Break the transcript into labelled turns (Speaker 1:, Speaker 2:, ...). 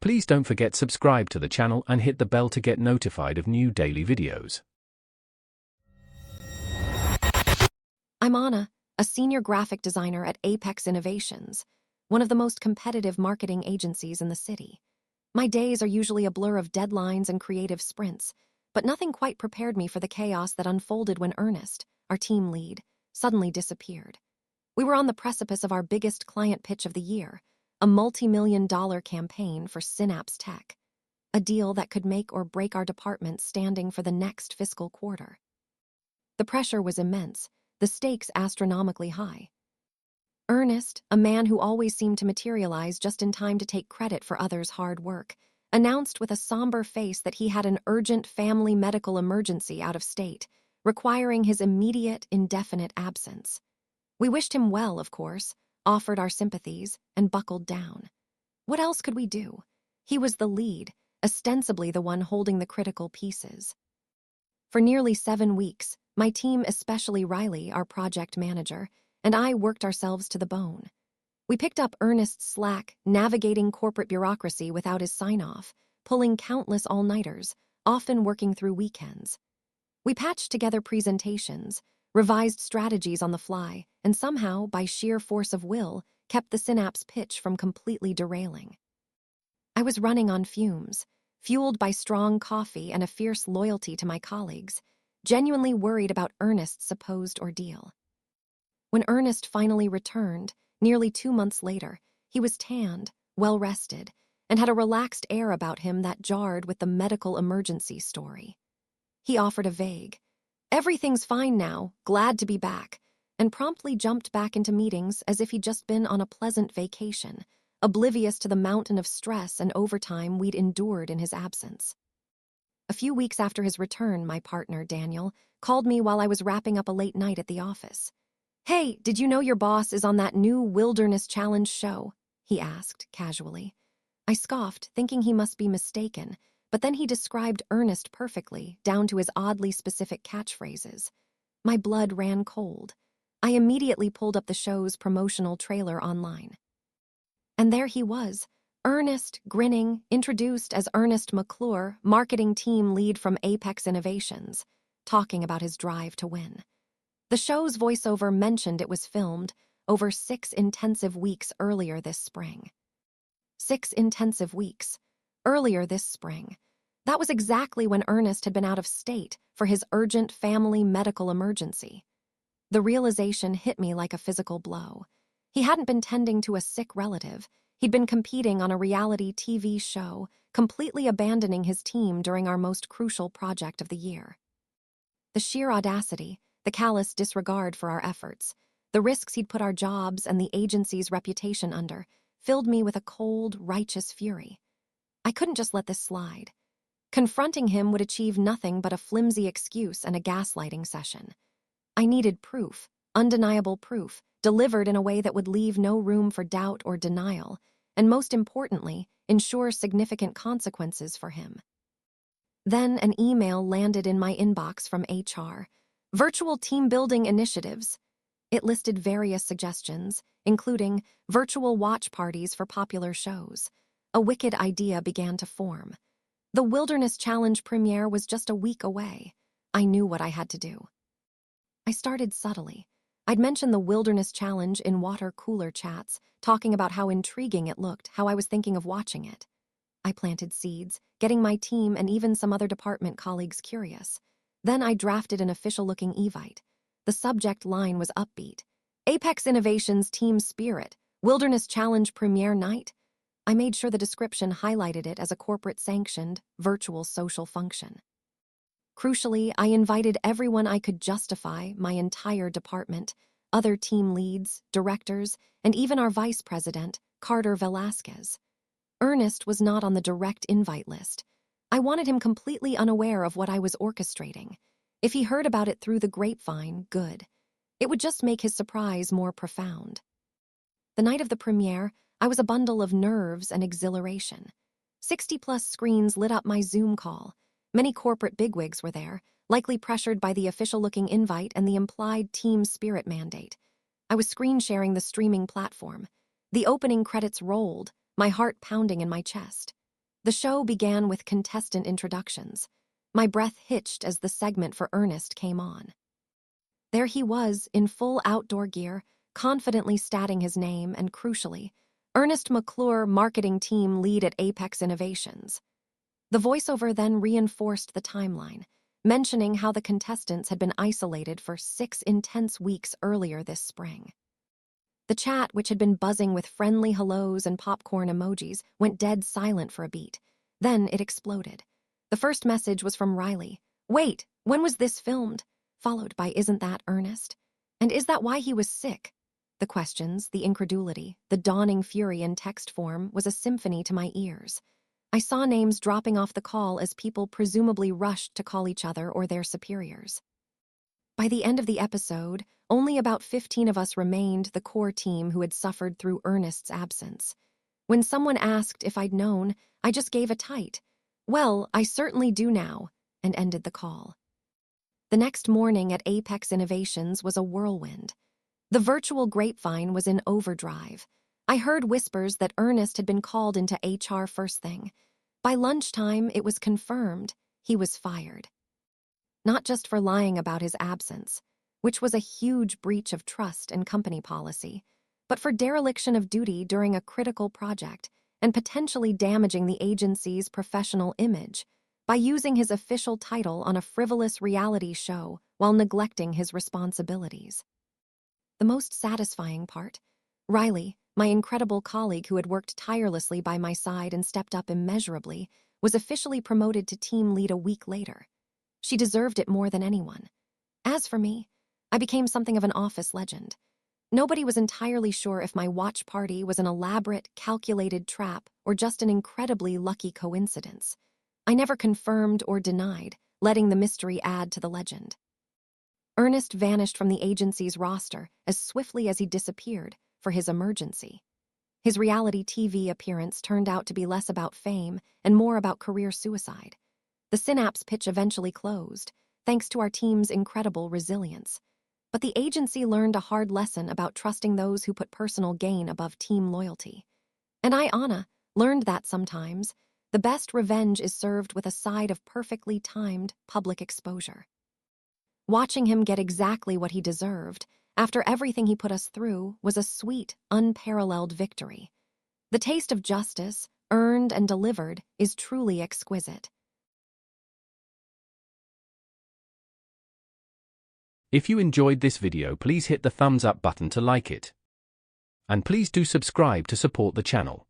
Speaker 1: Please don't forget subscribe to the channel and hit the bell to get notified of new daily videos.
Speaker 2: I'm Anna, a senior graphic designer at Apex Innovations, one of the most competitive marketing agencies in the city. My days are usually a blur of deadlines and creative sprints, but nothing quite prepared me for the chaos that unfolded when Ernest, our team lead, suddenly disappeared. We were on the precipice of our biggest client pitch of the year, a multi-million-dollar campaign for Synapse Tech, a deal that could make or break our department standing for the next fiscal quarter. The pressure was immense, the stakes astronomically high. Ernest, a man who always seemed to materialize just in time to take credit for others' hard work, announced with a somber face that he had an urgent family medical emergency out of state, requiring his immediate, indefinite absence. We wished him well, of course, offered our sympathies, and buckled down. What else could we do? He was the lead, ostensibly the one holding the critical pieces. For nearly 7 weeks, my team, especially Riley, our project manager, and I worked ourselves to the bone. We picked up Ernest's slack, navigating corporate bureaucracy without his sign-off, pulling countless all-nighters, often working through weekends. We patched together presentations, revised strategies on the fly, and somehow, by sheer force of will, kept the Synapse pitch from completely derailing. I was running on fumes, fueled by strong coffee and a fierce loyalty to my colleagues, genuinely worried about Ernest's supposed ordeal. When Ernest finally returned, nearly 2 months later, he was tanned, well-rested, and had a relaxed air about him that jarred with the medical emergency story. He offered a vague, "Everything's fine now, glad to be back," and promptly jumped back into meetings as if he'd just been on a pleasant vacation, oblivious to the mountain of stress and overtime we'd endured in his absence. A few weeks after his return, my partner, Daniel, called me while I was wrapping up a late night at the office. "Hey, did you know your boss is on that new Wilderness Challenge show?" he asked, casually. I scoffed, thinking he must be mistaken, but then he described Ernest perfectly, down to his oddly specific catchphrases. My blood ran cold. I immediately pulled up the show's promotional trailer online. And there he was, Ernest, grinning, introduced as Ernest McClure, marketing team lead from Apex Innovations, talking about his drive to win. The show's voiceover mentioned it was filmed over 6 intensive weeks earlier this spring. 6 intensive weeks. Earlier this spring. That was exactly when Ernest had been out of state for his urgent family medical emergency. The realization hit me like a physical blow. He hadn't been tending to a sick relative. He'd been competing on a reality TV show, completely abandoning his team during our most crucial project of the year. The sheer audacity, the callous disregard for our efforts, the risks he'd put our jobs and the agency's reputation under, filled me with a cold, righteous fury. I couldn't just let this slide. Confronting him would achieve nothing but a flimsy excuse and a gaslighting session. I needed proof, undeniable proof, delivered in a way that would leave no room for doubt or denial, and most importantly, ensure significant consequences for him. Then an email landed in my inbox from HR. Virtual team building initiatives. It listed various suggestions, including virtual watch parties for popular shows. A wicked idea began to form. The Wilderness Challenge premiere was just a week away. I knew what I had to do. I started subtly. I'd mentioned the Wilderness Challenge in water cooler chats, talking about how intriguing it looked, how I was thinking of watching it. I planted seeds, getting my team and even some other department colleagues curious. Then I drafted an official-looking evite. The subject line was upbeat. Apex Innovations Team Spirit, Wilderness Challenge Premiere Night. I made sure the description highlighted it as a corporate-sanctioned, virtual social function. Crucially, I invited everyone I could justify, my entire department, other team leads, directors, and even our vice president, Carter Velasquez. Ernest was not on the direct invite list. I wanted him completely unaware of what I was orchestrating. If he heard about it through the grapevine, good. It would just make his surprise more profound. The night of the premiere, I was a bundle of nerves and exhilaration. 60-plus screens lit up my Zoom call. Many corporate bigwigs were there, likely pressured by the official-looking invite and the implied team spirit mandate. I was screen-sharing the streaming platform. The opening credits rolled, my heart pounding in my chest. The show began with contestant introductions. My breath hitched as the segment for Ernest came on. There he was, in full outdoor gear, confidently statting his name and, crucially, Ernest McClure, marketing team lead at Apex Innovations. The voiceover then reinforced the timeline, mentioning how the contestants had been isolated for 6 intense weeks earlier this spring. The chat, which had been buzzing with friendly hellos and popcorn emojis, went dead silent for a beat. Then it exploded. The first message was from Riley. "Wait, when was this filmed?" Followed by, "Isn't that Ernest? And is that why he was sick?" The questions, the incredulity, the dawning fury in text form was a symphony to my ears. I saw names dropping off the call as people presumably rushed to call each other or their superiors. By the end of the episode, only about 15 of us remained, the core team who had suffered through Ernest's absence. When someone asked if I'd known, I just gave a tight, "Well, I certainly do now," and ended the call. The next morning at Apex Innovations was a whirlwind. The virtual grapevine was in overdrive. I heard whispers that Ernest had been called into HR first thing. By lunchtime, it was confirmed he was fired. Not just for lying about his absence, which was a huge breach of trust and company policy, but for dereliction of duty during a critical project and potentially damaging the agency's professional image by using his official title on a frivolous reality show while neglecting his responsibilities. The most satisfying part, Riley, my incredible colleague who had worked tirelessly by my side and stepped up immeasurably, was officially promoted to team lead a week later. She deserved it more than anyone. As for me, I became something of an office legend. Nobody was entirely sure if my watch party was an elaborate, calculated trap or just an incredibly lucky coincidence. I never confirmed or denied, letting the mystery add to the legend. Ernest vanished from the agency's roster as swiftly as he disappeared for his emergency. His reality TV appearance turned out to be less about fame and more about career suicide. The Synapse pitch eventually closed, thanks to our team's incredible resilience. But the agency learned a hard lesson about trusting those who put personal gain above team loyalty. And I, Anna, learned that sometimes the best revenge is served with a side of perfectly timed public exposure. Watching him get exactly what he deserved, after everything he put us through, was a sweet, unparalleled victory. The taste of justice, earned and delivered, is truly exquisite.
Speaker 1: If you enjoyed this video, please hit the thumbs up button to like it. And please do subscribe to support the channel.